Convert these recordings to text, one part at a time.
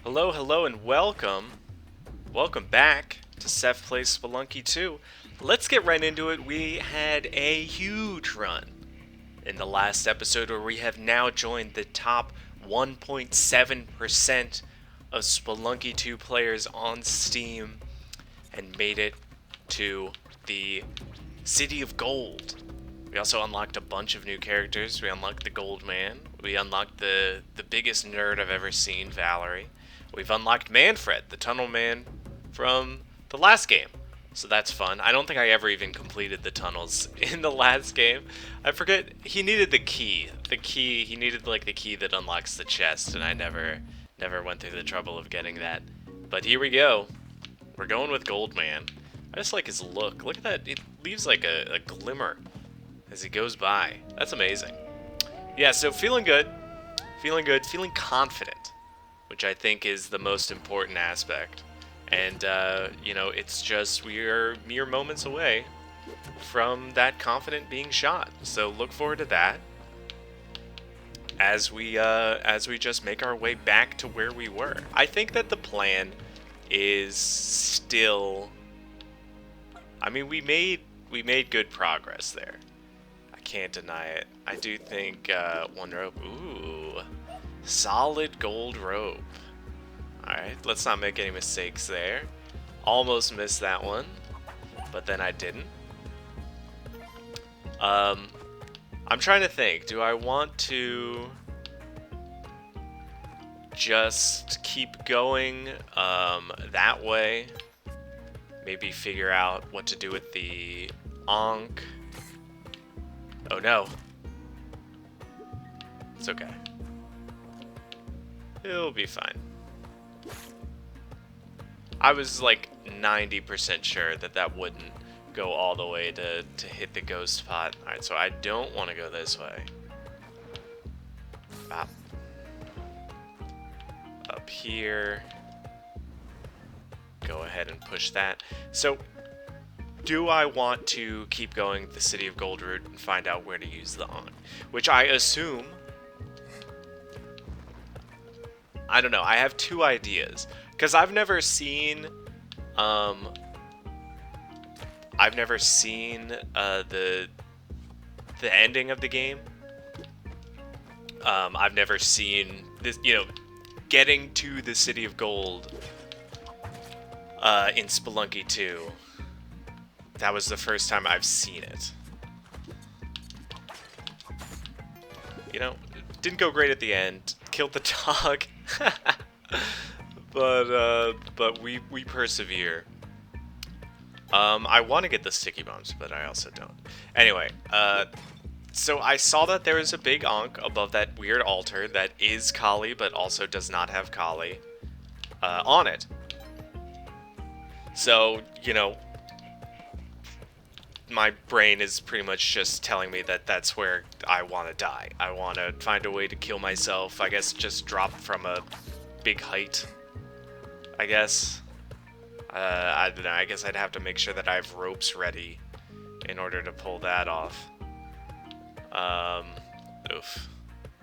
Hello, hello, and welcome. Welcome back to Seth Plays Spelunky 2. Let's get right into it. We had a huge run in the last episode where we have now joined the top 1.7% of Spelunky 2 players on Steam and made it to the City of Gold. We also unlocked a bunch of new characters. We unlocked the Gold Man. We unlocked the biggest nerd I've ever seen, Valerie. We've unlocked Manfred, the Tunnel Man from the last game. So that's fun. I don't think I ever even completed the tunnels in the last game. I forget, he needed the key. He needed like the key that unlocks the chest, and I never went through the trouble of getting that. But here we go. We're going with Gold Man. I just like his look. Look at that. It leaves like a glimmer as he goes by. That's amazing. Yeah, so feeling good, feeling confident, which I think is the most important aspect. And, it's just we are mere moments away from that confident being shot. So look forward to that as we just make our way back to where we were. I think that the plan is still. I mean, we made good progress there. I can't deny it. I do think one rope. Ooh, solid gold rope. Alright, let's not make any mistakes there. Almost missed that one, but then I didn't. I'm trying to think. Do I want to just keep going that way? Maybe figure out what to do with the Ankh. Oh no. It's okay. It'll be fine. I was like 90% sure that wouldn't go all the way to hit the ghost pot. Alright, so I don't want to go this way. Up here. Go ahead and push that. So, do I want to keep going the City of Gold route and find out where to use the Ankh? Which I assume. I don't know. I have two ideas. Because I've never seen the ending of the game. I've never seen this, getting to the City of Gold in Spelunky 2. That was the first time I've seen it. Didn't go great at the end. Killed the dog. But we persevere. I want to get the sticky bombs, but I also don't. Anyway, so I saw that there is a big Ankh above that weird altar that is Kali, but also does not have Kali on it. So, my brain is pretty much just telling me that that's where I want to die. I want to find a way to kill myself. I guess just drop from a big height. I guess. I don't know. I guess I'd have to make sure that I have ropes ready in order to pull that off. Oof.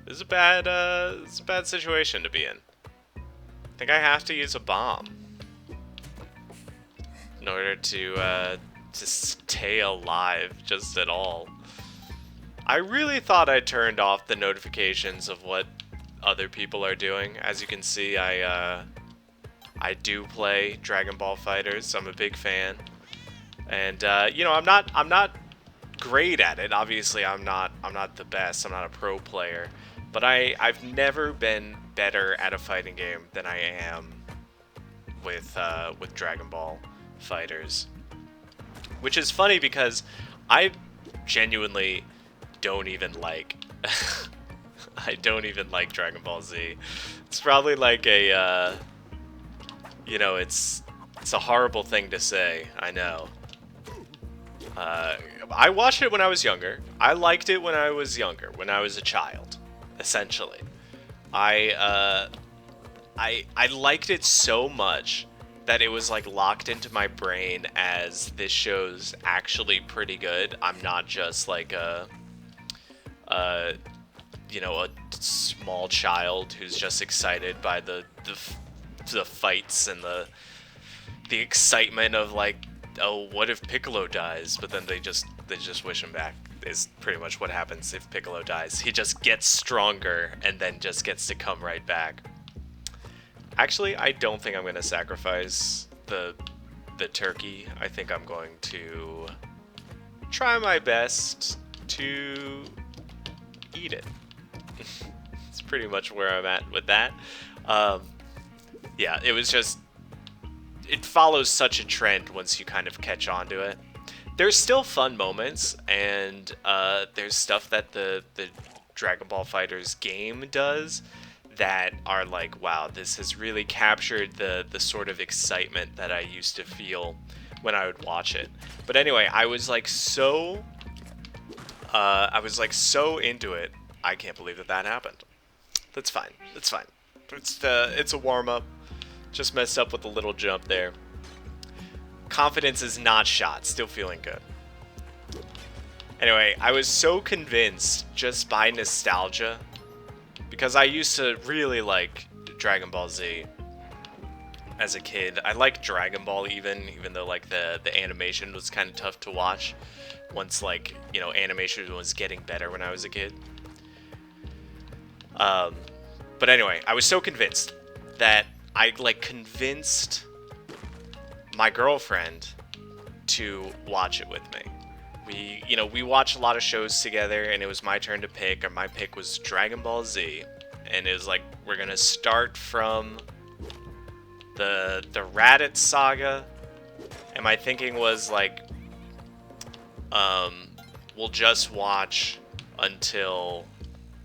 This is a bad situation to be in. I think I have to use a bomb in order to stay alive just at all. I really thought I turned off the notifications of what other people are doing. As you can see, I do play Dragon Ball FighterZ. I'm a big fan, and I'm not great at it. Obviously, I'm not the best. I'm not a pro player, but I've never been better at a fighting game than I am with Dragon Ball FighterZ. Which is funny because I genuinely don't even like. I don't even like Dragon Ball Z. It's probably like a, it's a horrible thing to say. I know. I watched it when I was younger. I liked it when I was younger, when I was a child, essentially. I liked it so much that it was like locked into my brain as this show's actually pretty good. I'm not just like a small child who's just excited by the the fights and the excitement of like, oh, what if Piccolo dies? But then they just wish him back. Is pretty much what happens if Piccolo dies. He just gets stronger and then just gets to come right back. Actually, I don't think I'm gonna sacrifice the turkey. I think I'm going to try my best to eat it. It's pretty much where I'm at with that. Yeah, it was just, it follows such a trend once you kind of catch on to it. There's still fun moments, and there's stuff that the Dragon Ball FighterZ game does that are like, wow, this has really captured the sort of excitement that I used to feel when I would watch it. But anyway, I was like so into it. I can't believe that happened. That's fine. That's fine. It's a warm up. Just messed up with a little jump there. Confidence is not shot. Still feeling good. Anyway, I was so convinced just by nostalgia, because I used to really like Dragon Ball Z as a kid. I liked Dragon Ball even though like the animation was kind of tough to watch once, like, you know, animation was getting better when I was a kid. But anyway, I was so convinced that I like convinced my girlfriend to watch it with me. We watched a lot of shows together, and it was my turn to pick, and my pick was Dragon Ball Z. And it was like, we're gonna start from the Raditz saga, and my thinking was like, we'll just watch until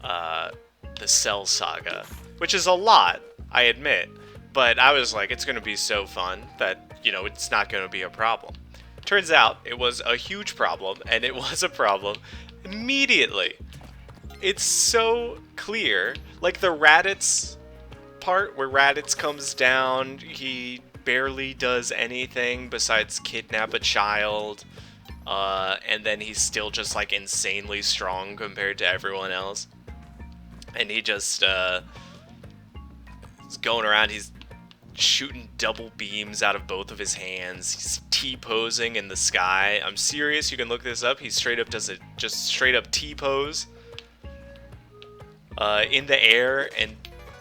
the Cell saga, which is a lot, I admit, but I was like, it's gonna be so fun that, you know, it's not gonna be a problem. Turns out it was a huge problem, and it was a problem immediately. It's so clear. Like the Raditz part where Raditz comes down, he barely does anything besides kidnap a child, and then he's still just like insanely strong compared to everyone else. And he just is going around, he's shooting double beams out of both of his hands. He's T-posing in the sky. I'm serious, you can look this up. He straight up does a just straight up T-pose in the air, and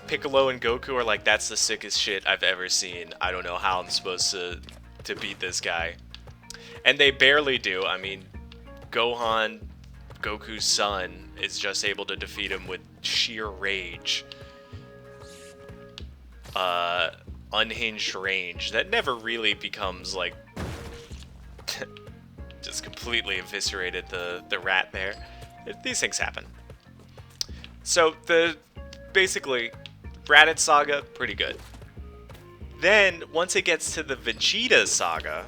Piccolo and Goku are like, that's the sickest shit I've ever seen. I don't know how I'm supposed to beat this guy. And they barely do. I mean, Gohan, Goku's son, is just able to defeat him with sheer rage. Unhinged range that never really becomes like just completely eviscerated the rat there. These things happen. So basically Raditz saga, pretty good. Then once it gets to the Vegeta saga,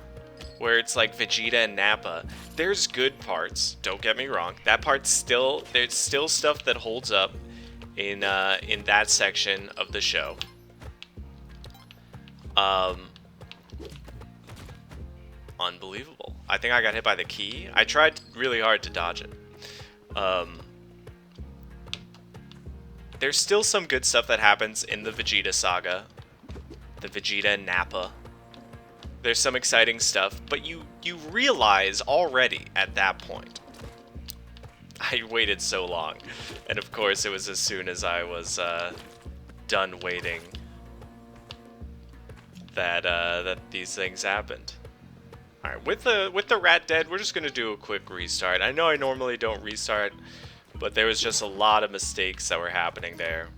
where it's like Vegeta and Nappa, there's good parts, don't get me wrong. That part's still, there's still stuff that holds up in that section of the show. Unbelievable. I think I got hit by the key. I tried really hard to dodge it. There's still some good stuff that happens in the Vegeta saga. The Vegeta and Nappa. There's some exciting stuff, but you realize already at that point. I waited so long. And of course it was as soon as I was done waiting that these things happened. Alright, with the rat dead, we're just gonna do a quick restart. I know I normally don't restart, but there was just a lot of mistakes that were happening there.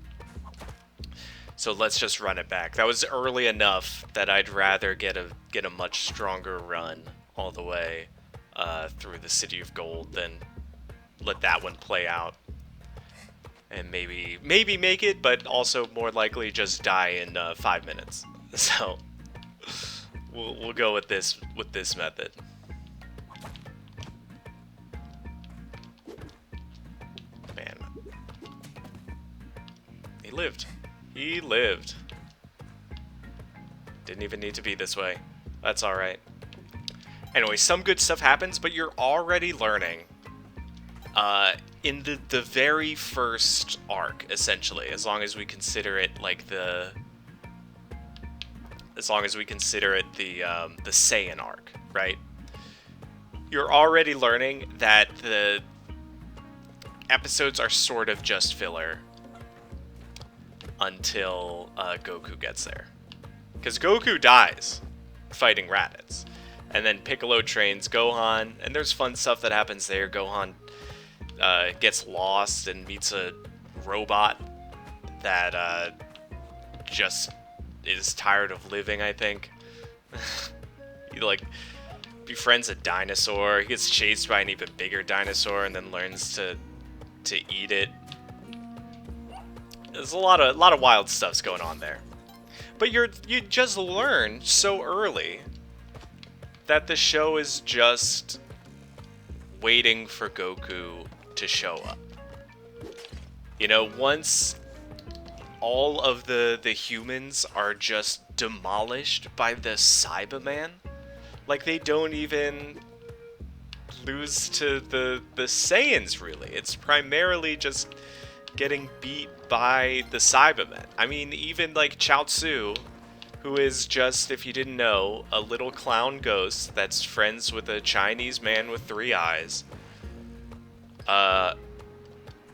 So let's just run it back. That was early enough that I'd rather get a much stronger run all the way through the City of Gold than let that one play out. And maybe make it, but also more likely just die in 5 minutes. So we'll go with this method. Man, he lived. He lived. Didn't even need to be this way. That's all right. Anyway, some good stuff happens, but you're already learning. In the very first arc, essentially, as long as we consider it like the as long as we consider it the Saiyan arc, right? You're already learning that the episodes are sort of just filler until Goku gets there. Because Goku dies fighting Raditz. And then Piccolo trains Gohan, and there's fun stuff that happens there. Gohan gets lost and meets a robot that just is tired of living, I think. He, like, befriends a dinosaur. He gets chased by an even bigger dinosaur and then learns to eat it. There's a lot of wild stuff's going on there. But you just learn so early that the show is just waiting for Goku to show up. You know, once all of the humans are just demolished by the Cyberman, like they don't even lose to the Saiyans, really. It's primarily just getting beat by the Cybermen. I mean, even like Chaozu, who is just, if you didn't know, a little clown ghost that's friends with a Chinese man with 3 eyes,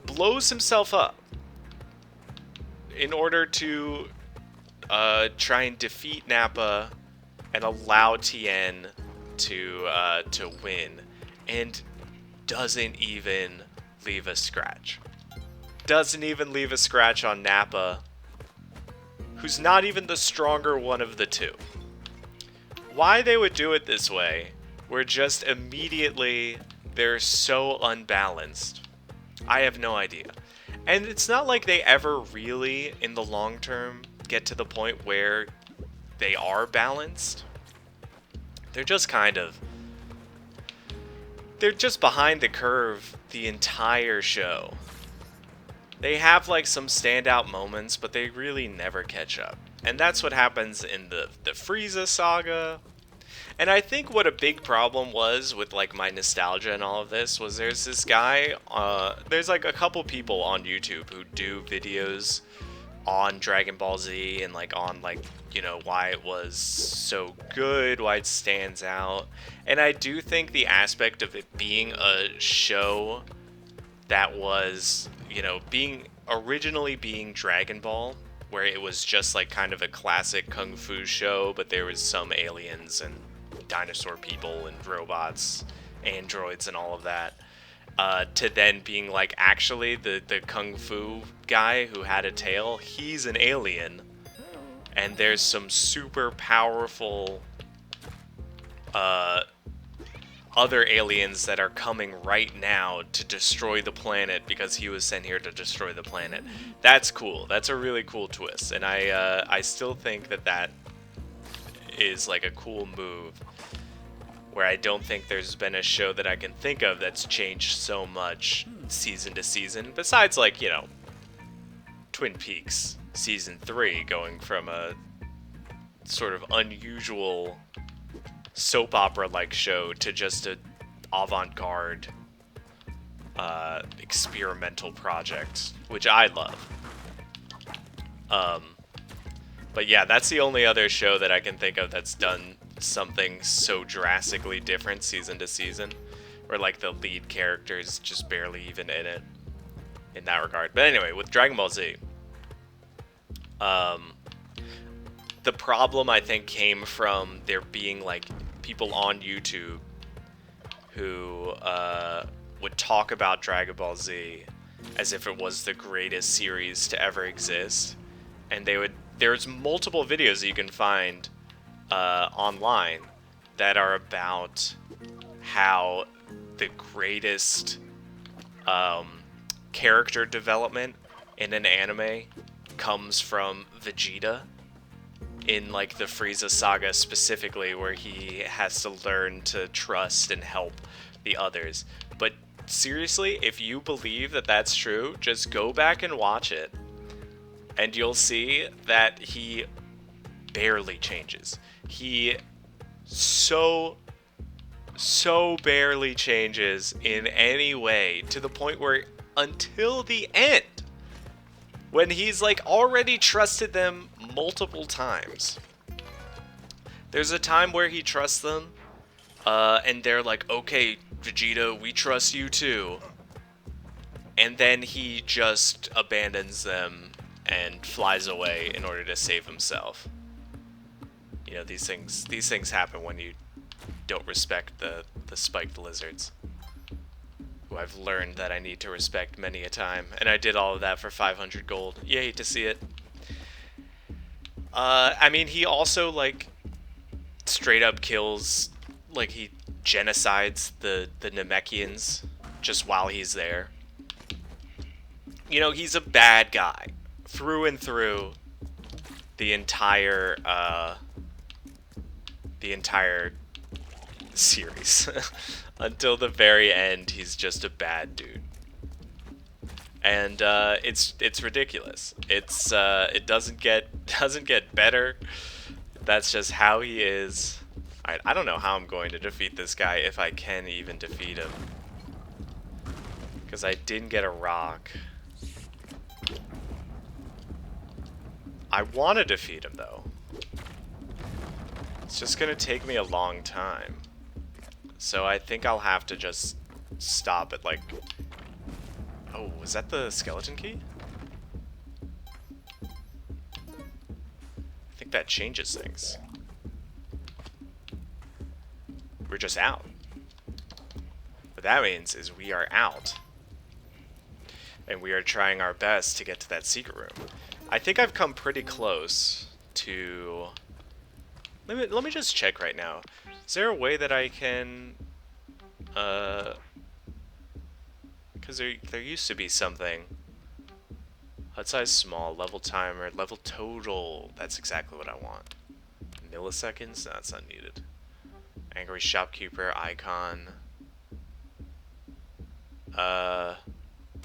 blows himself up in order to try and defeat Nappa and allow Tien to win, and doesn't even leave a scratch. Doesn't even leave a scratch on Nappa, who's not even the stronger one of the two. Why they would do it this way, where just immediately they're so unbalanced, I have no idea. And it's not like they ever really, in the long term, get to the point where they are balanced. They're just they're just behind the curve the entire show. They have like some standout moments, but they really never catch up. And that's what happens in the Frieza saga. And I think what a big problem was with like my nostalgia and all of this was there's this guy, there's like a couple people on YouTube who do videos on Dragon Ball Z and like on like, you know, why it was so good, why it stands out. And I do think the aspect of it being a show that was, you know, originally being Dragon Ball, where it was just like kind of a classic kung fu show, but there was some aliens and dinosaur people and robots, androids and all of that, to then being like, actually the kung fu guy who had a tail, he's an alien, and there's some super powerful other aliens that are coming right now to destroy the planet because he was sent here to destroy the planet. That's cool. That's a really cool twist, and I still think that is like a cool move, where I don't think there's been a show that I can think of that's changed so much season to season, besides like, you know, Twin Peaks season 3 going from a sort of unusual soap opera like show to just a avant-garde experimental project, which I love. But yeah, that's the only other show that I can think of that's done something so drastically different season to season, where like the lead character is just barely even in it in that regard. But anyway, with Dragon Ball Z, the problem I think came from there being like people on YouTube who would talk about Dragon Ball Z as if it was the greatest series to ever exist, and there's multiple videos that you can find online that are about how the greatest character development in an anime comes from Vegeta, in like the Frieza saga specifically, where he has to learn to trust and help the others. But seriously, if you believe that that's true, just go back and watch it, and you'll see that he barely changes. He so barely changes in any way, to the point where until the end, when he's like already trusted them multiple times, There's a time where he trusts them, and they're like, okay, Vegeta, we trust you too. And then he just abandons them and flies away in order to save himself. You know, these things happen when you don't respect the spiked lizards, who I've learned that I need to respect many a time, and I did all of that for 500 gold. You hate to see it. I mean, he also, like, straight up kills, like, he genocides the Namekians just while he's there. You know, he's a bad guy through and through the entire series. Until the very end, he's just a bad dude. And it's ridiculous. It doesn't get better. That's just how he is. Alright, I don't know how I'm going to defeat this guy, if I can even defeat him. Because I didn't get a rock. I want to defeat him, though. It's just going to take me a long time. So I think I'll have to just stop at, like... Oh, was that the skeleton key? I think that changes things. We're just out. What that means is we are out. And we are trying our best to get to that secret room. I think I've come pretty close to... Let me just check right now. Is there a way that I can... Because there used to be something. HUD size small, level timer, level total. That's exactly what I want. Milliseconds? No, that's not needed. Angry shopkeeper, icon.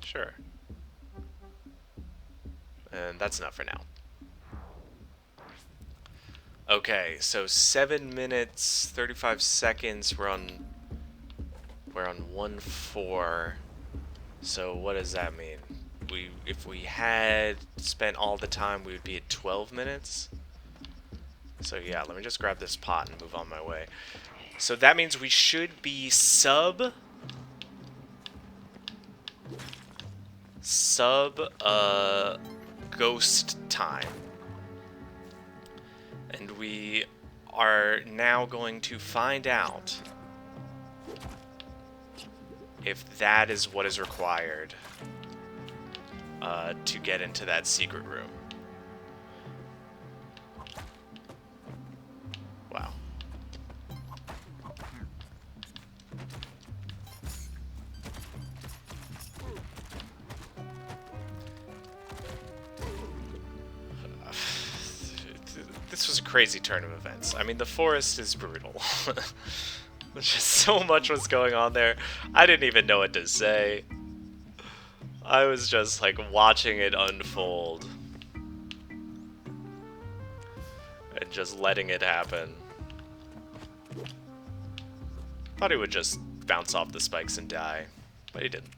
Sure. And that's enough for now. Okay, so 7 minutes, 35 seconds. We're on 1-4. So what does that mean? If we had spent all the time, we would be at 12 minutes. So yeah, let me just grab this pot and move on my way. So that means we should be sub ghost time. And we are now going to find out if that is what is required to get into that secret room. Wow. This was a crazy turn of events. I mean, the forest is brutal. Just so much was going on there. I didn't even know what to say. I was just like watching it unfold. And just letting it happen. Thought he would just bounce off the spikes and die. But he didn't.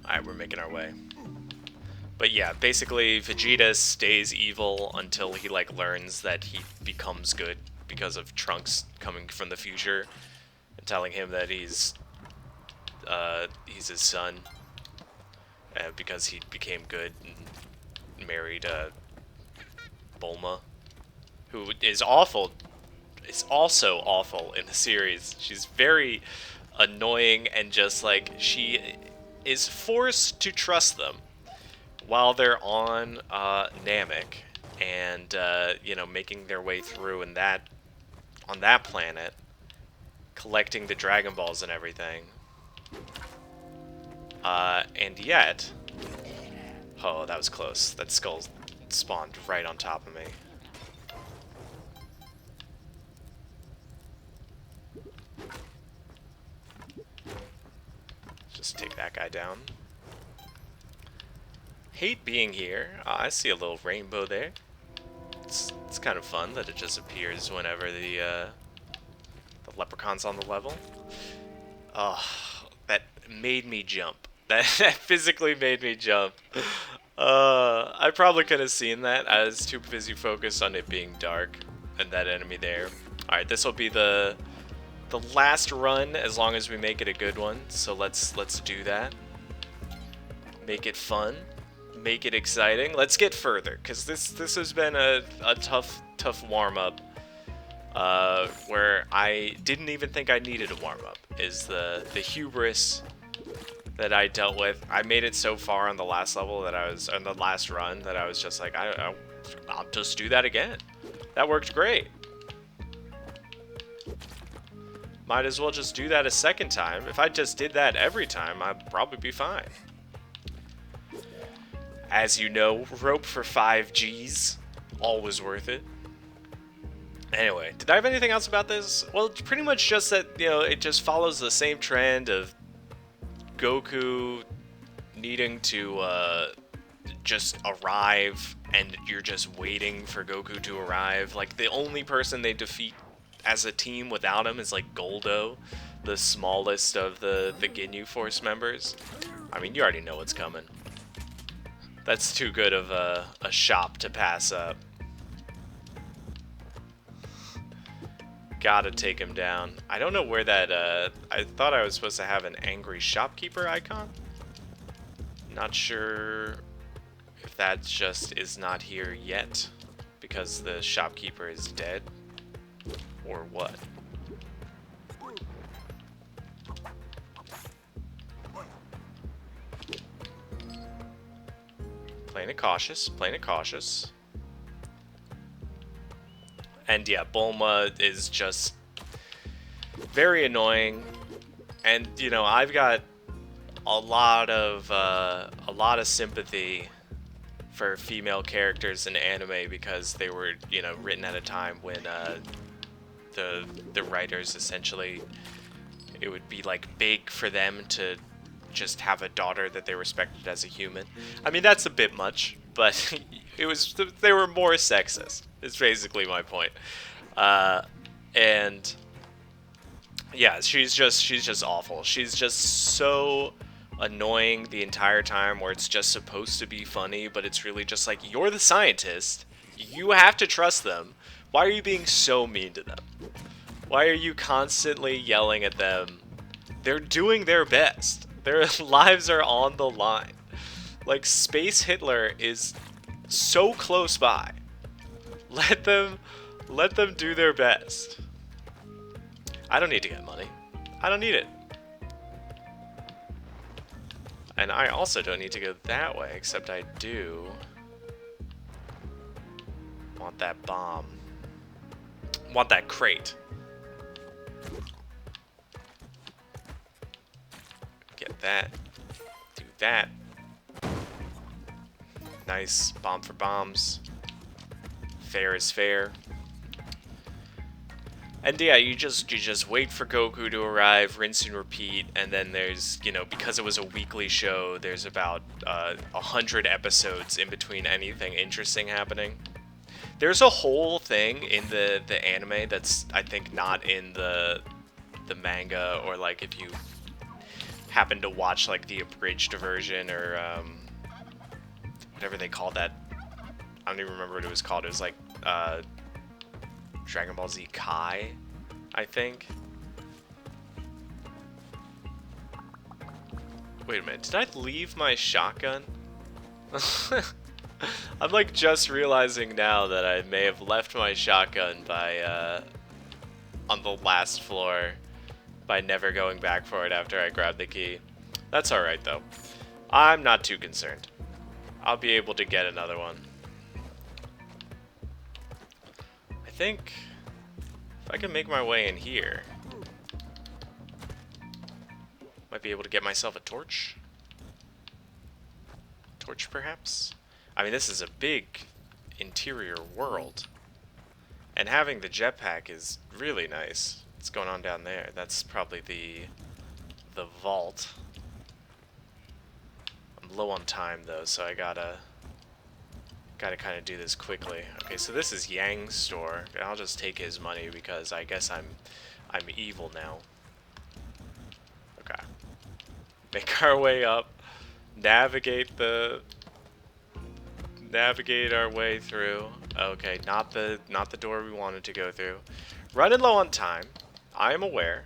Alright, we're making our way. But yeah, basically Vegeta stays evil until he like learns that he becomes good because of Trunks coming from the future and telling him that he's his son because he became good and married Bulma, who is awful. Is also awful in the series. She's very annoying and just like she is forced to trust them while they're on Namek and you know, making their way through on that planet, collecting the Dragon Balls and everything. And yet, oh, that was close. That skull spawned right on top of me. Just take that guy down. Hate being here. I see a little rainbow there. It's kind of fun that it just appears whenever the leprechaun's on the level. Oh, that made me jump. That physically made me jump. I probably could have seen that. I was too busy focused on it being dark and that enemy there. Alright, this will be the last run as long as we make it a good one. So let's do that. Make it fun. Make it exciting. Let's get further, because this has been a tough warm-up. Where I didn't even think I needed a warm-up, is the hubris that I dealt with. I made it so far on the last level that I was, on the last run, that I was just like, I'll just do that again. That worked great. Might as well just do that a second time. If I just did that every time, I'd probably be fine. As you know, rope for 5 Gs, always worth it. Anyway, did I have anything else about this? Well, it's pretty much just that, you know, it just follows the same trend of Goku needing to just arrive, and you're just waiting for Goku to arrive. Like, the only person they defeat as a team without him is, like, Goldo, the smallest of the Ginyu Force members. I mean, you already know what's coming. That's too good of a shop to pass up. Gotta take him down. I don't know where that, I thought I was supposed to have an angry shopkeeper icon. Not sure if that just is not here yet, because the shopkeeper is dead, or what. Playing it cautious, playing it cautious. And yeah, Bulma is just very annoying, and you know, I've got a lot of sympathy for female characters in anime, because they were, you know, written at a time when the writers essentially, it would be like big for them to just have a daughter that they respected as a human. I mean, that's a bit much, but it was, they were more sexist. Is basically my point. And yeah, she's just awful. She's just so annoying the entire time, where it's just supposed to be funny, but it's really just like, you're the scientist. You have to trust them. Why are you being so mean to them? Why are you constantly yelling at them? They're doing their best. Their lives are on the line. Like, Space Hitler is so close by. Let them do their best. I don't need to get money. I don't need it. And I also don't need to go that way, except I do want that bomb. Want that crate. Get that. Do that. Nice. Bomb for bombs. Fair is fair. And yeah, you just wait for Goku to arrive, rinse and repeat, and then there's, you know, because it was a weekly show, there's about 100 episodes in between anything interesting happening. There's a whole thing in the anime that's, I think, not in the manga, or like if you happen to watch like the abridged version, or whatever they called that. I don't even remember what it was called. It was like Dragon Ball Z Kai, I think. Wait a minute, did I leave my shotgun? I'm like just realizing now that I may have left my shotgun by on the last floor by never going back for it after I grabbed the key. That's alright though. I'm not too concerned. I'll be able to get another one. I think if I can make my way in here, might be able to get myself a torch. Torch, perhaps? I mean, this is a big interior world, and having the jetpack is really nice. What's going on down there? That's probably the vault. I'm low on time though, so I gotta kind of do this quickly. Okay, so this is Yang's store. I'll just take his money because I guess I'm evil now. Okay. Make our way up, navigate the navigate our way through. Okay, not the door we wanted to go through. Running low on time. I am aware.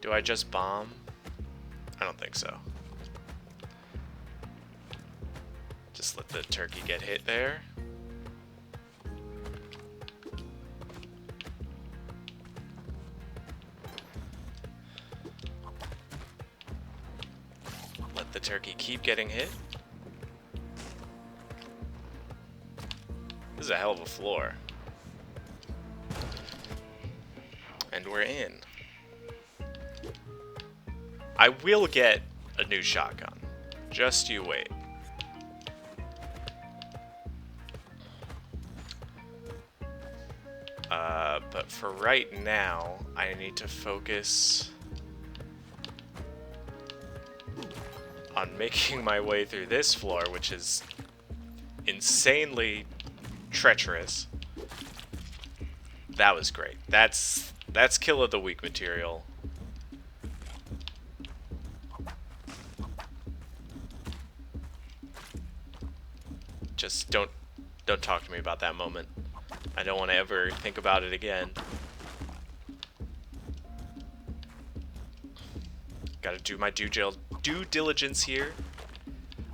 Do I just bomb? I don't think so. Just let the turkey get hit there. Let the turkey keep getting hit. This is a hell of a floor. And we're in. I will get a new shotgun. Just you wait. But for right now, I need to focus on making my way through this floor, which is insanely treacherous. That was great. That's kill of the week material. Just don't talk to me about that moment. I don't want to ever think about it again. Gotta do my due diligence here.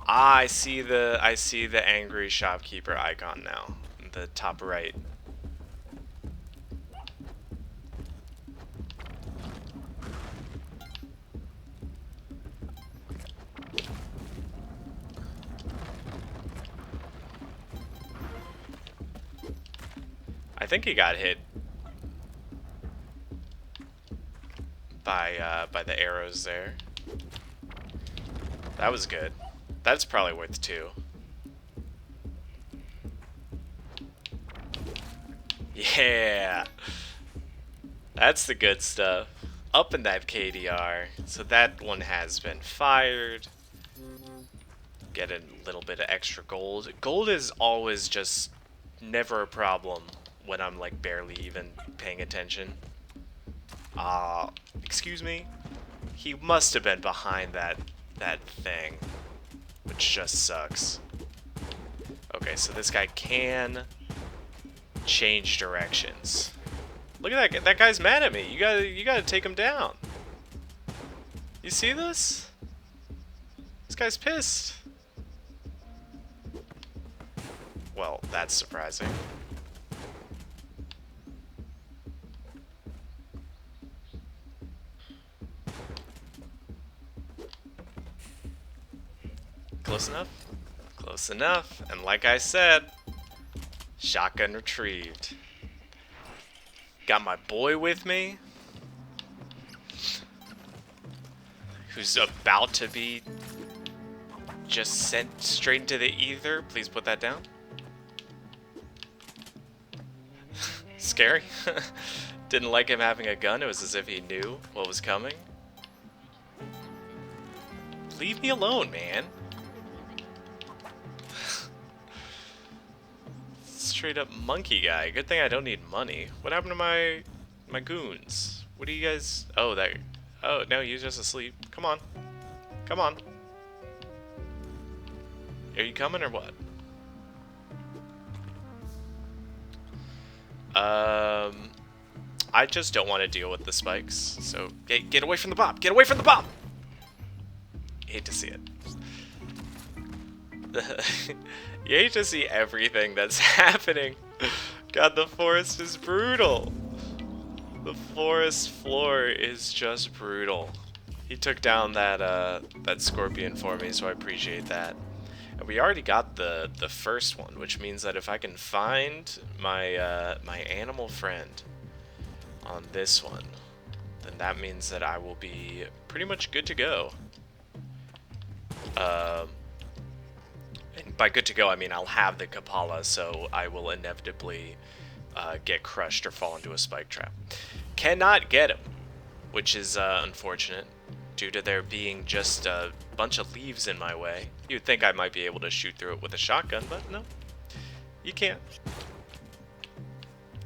Ah, I see the angry shopkeeper icon now, in the top right. I think he got hit by the arrows there. That was good. That's probably worth 2. Yeah! That's the good stuff. Up in that KDR. So that one has been fired. Get a little bit of extra gold. Gold is always just never a problem when I'm like barely even paying attention. Excuse me? He must have been behind that thing, which just sucks. Okay, so this guy can change directions. Look at that guy's mad at me. You gotta take him down. You see this? This guy's pissed. Well, that's surprising. Close enough? Close enough. And like I said, shotgun retrieved. Got my boy with me, who's about to be just sent straight into the ether. Please put that down. Scary. Didn't like him having a gun. It was as if he knew what was coming. Leave me alone, man. Straight up monkey guy. Good thing I don't need money. What happened to my goons? What do you guys... Oh, that... Oh, no, he's just asleep. Come on. Come on. Are you coming or what? I just don't want to deal with the spikes. So, get away from the bomb. Get away from the bomb! Hate to see it. You hate to see everything that's happening. God, the forest is brutal. The forest floor is just brutal. He took down that scorpion for me, so I appreciate that. And we already got the first one, which means that if I can find my my animal friend on this one, then that means that I will be pretty much good to go. And by good to go, I mean I'll have the Kapala, so I will inevitably get crushed or fall into a spike trap. Cannot get him, which is unfortunate, due to there being just a bunch of leaves in my way. You'd think I might be able to shoot through it with a shotgun, but no, you can't.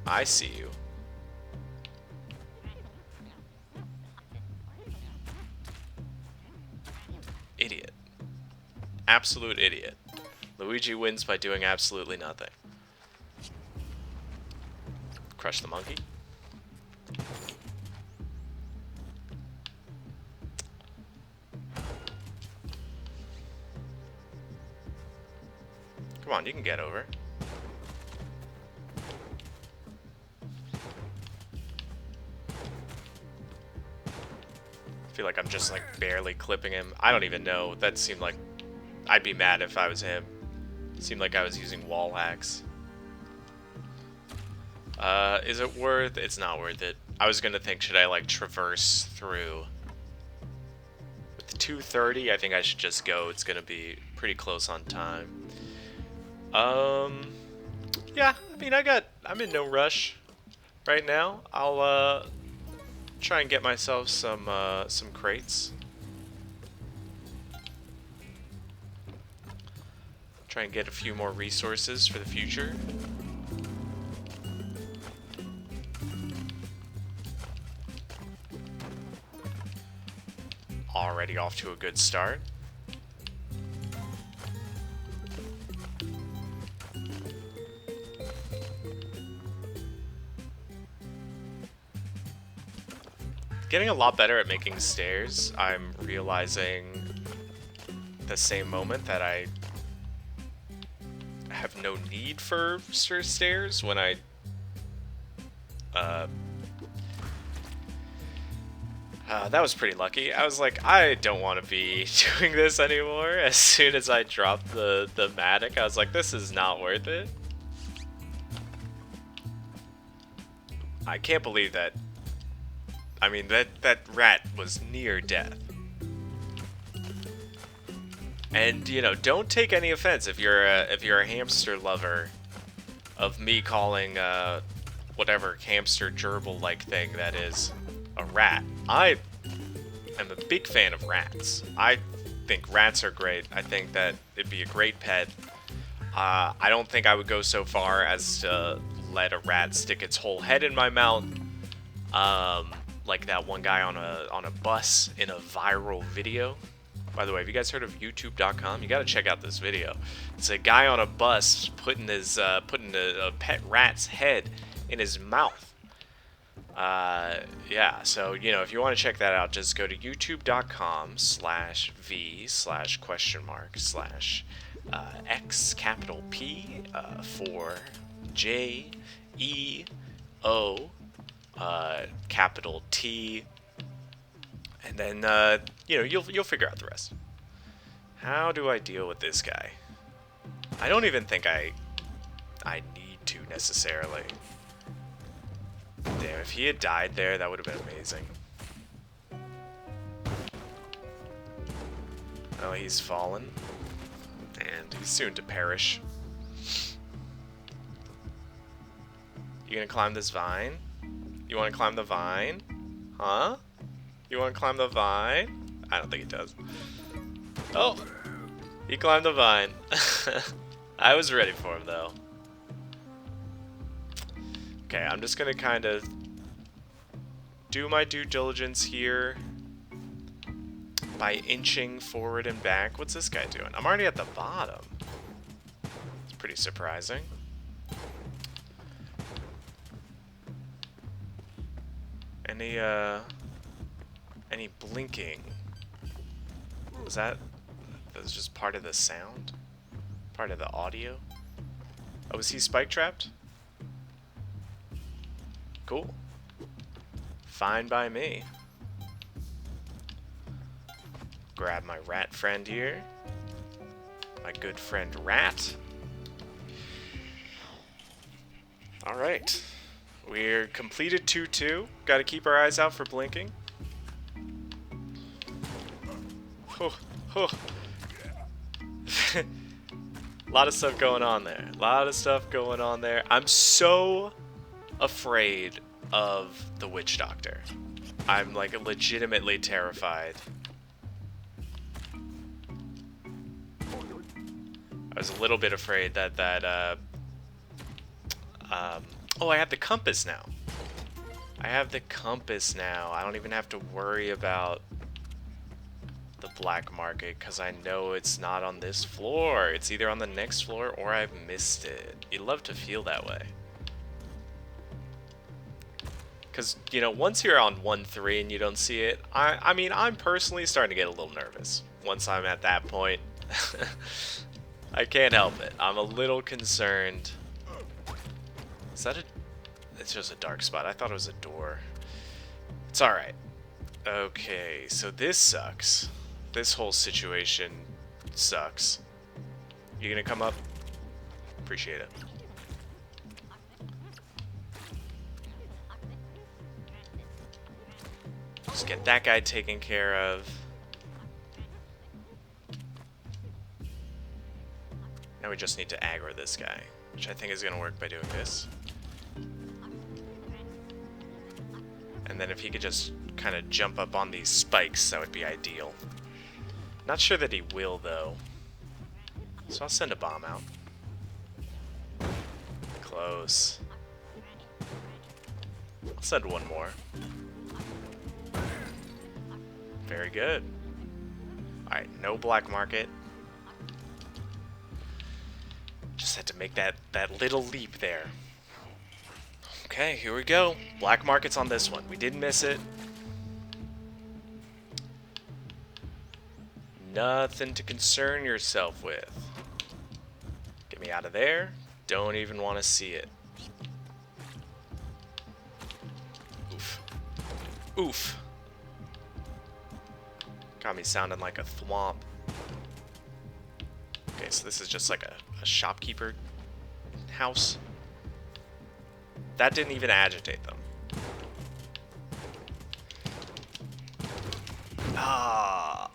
I see you. Idiot. absolute idiot. Luigi wins by doing absolutely nothing. Crush the monkey. Come on, you can get over. I feel like I'm just like barely clipping him. I don't even know. That seemed like I'd be mad if I was him. Seemed like I was using wall hacks. Is it worth? It's not worth it. I was gonna think, should I like traverse through? With 2:30, I think I should just go. It's gonna be pretty close on time. Yeah. I mean, I'm in no rush right now. I'll try and get myself some crates. Try and get a few more resources for the future. Already off to a good start. Getting a lot better at making stairs. I'm realizing the same moment that I have no need for stairs when I that was pretty lucky. I was like, I don't want to be doing this anymore. As soon as I dropped the Matic, I was like, this is not worth it. I can't believe that. I mean, that rat was near death. And you know, don't take any offense if you're a hamster lover of me calling whatever hamster gerbil like thing that is a rat. I am a big fan of rats. I think rats are great. I think that it'd be a great pet. I don't think I would go so far as to let a rat stick its whole head in my mouth. Like that one guy on a bus in a viral video. By the way, have you guys heard of YouTube.com? You gotta check out this video. It's a guy on a bus putting a pet rat's head in his mouth. Yeah, so, you know, if you want to check that out, just go to youtube.com/v/?X capital P for JEO capital T, and then you know, you'll figure out the rest. How do I deal with this guy? I don't even think I need to necessarily. Damn, if he had died there, that would have been amazing. Oh, he's fallen, and he's soon to perish. You gonna climb this vine? You wanna climb the vine? Huh? You wanna climb the vine? I don't think he does. Oh! He climbed the vine. I was ready for him, though. Okay, I'm just gonna kind of do my due diligence here by inching forward and back. What's this guy doing? I'm already at the bottom. It's pretty surprising. Any blinking? That was just part of the sound? Part of the audio? Oh, was he spike trapped? Cool. Fine by me. Grab my rat friend here. My good friend Rat. Alright. We're completed 2-2. Gotta keep our eyes out for blinking. Oh, oh. A lot of stuff going on there. A lot of stuff going on there. I'm so afraid of the witch doctor. I'm like legitimately terrified. I was a little bit afraid that oh, I have the compass now. I have the compass now. I don't even have to worry about the black market, because I know it's not on this floor. It's either on the next floor or I've missed it. You'd love to feel that way. Because, you know, once you're on 1-3 and you don't see it, I mean, I'm personally starting to get a little nervous once I'm at that point. I can't help it. I'm a little concerned. Is that a... It's just a dark spot. I thought it was a door. It's alright. Okay, so this sucks. This whole situation sucks. You gonna come up? Appreciate it. Just get that guy taken care of. Now we just need to aggro this guy, which I think is gonna work by doing this. And then if he could just kind of jump up on these spikes, that would be ideal. Not sure that he will, though. So I'll send a bomb out. Close. I'll send one more. Very good. Alright, no black market. Just had to make that little leap there. Okay, here we go. Black market's on this one. We didn't miss it. Nothing to concern yourself with. Get me out of there. Don't even want to see it. Oof. Oof. Got me sounding like a thwomp. Okay, so this is just like a shopkeeper house. That didn't even agitate them. Ah.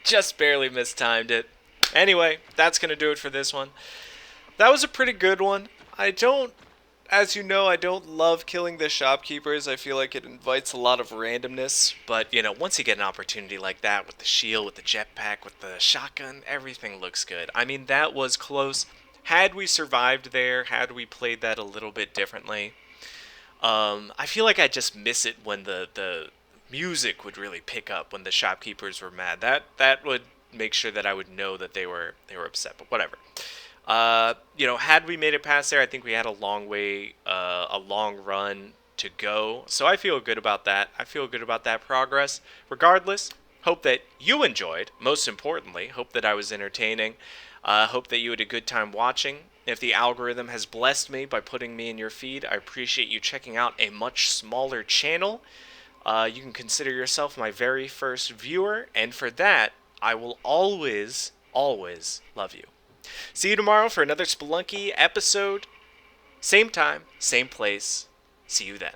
Just barely mistimed it. Anyway, that's going to do it for this one. That was a pretty good one. As you know, I don't love killing the shopkeepers. I feel like it invites a lot of randomness. But, you know, once you get an opportunity like that with the shield, with the jetpack, with the shotgun, everything looks good. I mean, that was close. Had we survived there, had we played that a little bit differently, I feel like I just miss it when the music would really pick up when the shopkeepers were mad. That would make sure that I would know that they were upset. But whatever. You know, had we made it past there, I think we had a long run to go. So I feel good about that. I feel good about that progress. Regardless, hope that you enjoyed. Most importantly, hope that I was entertaining. Hope that you had a good time watching. If the algorithm has blessed me by putting me in your feed, I appreciate you checking out a much smaller channel. You can consider yourself my very first viewer, and for that, I will always, always love you. See you tomorrow for another Spelunky episode. Same time, same place. See you then.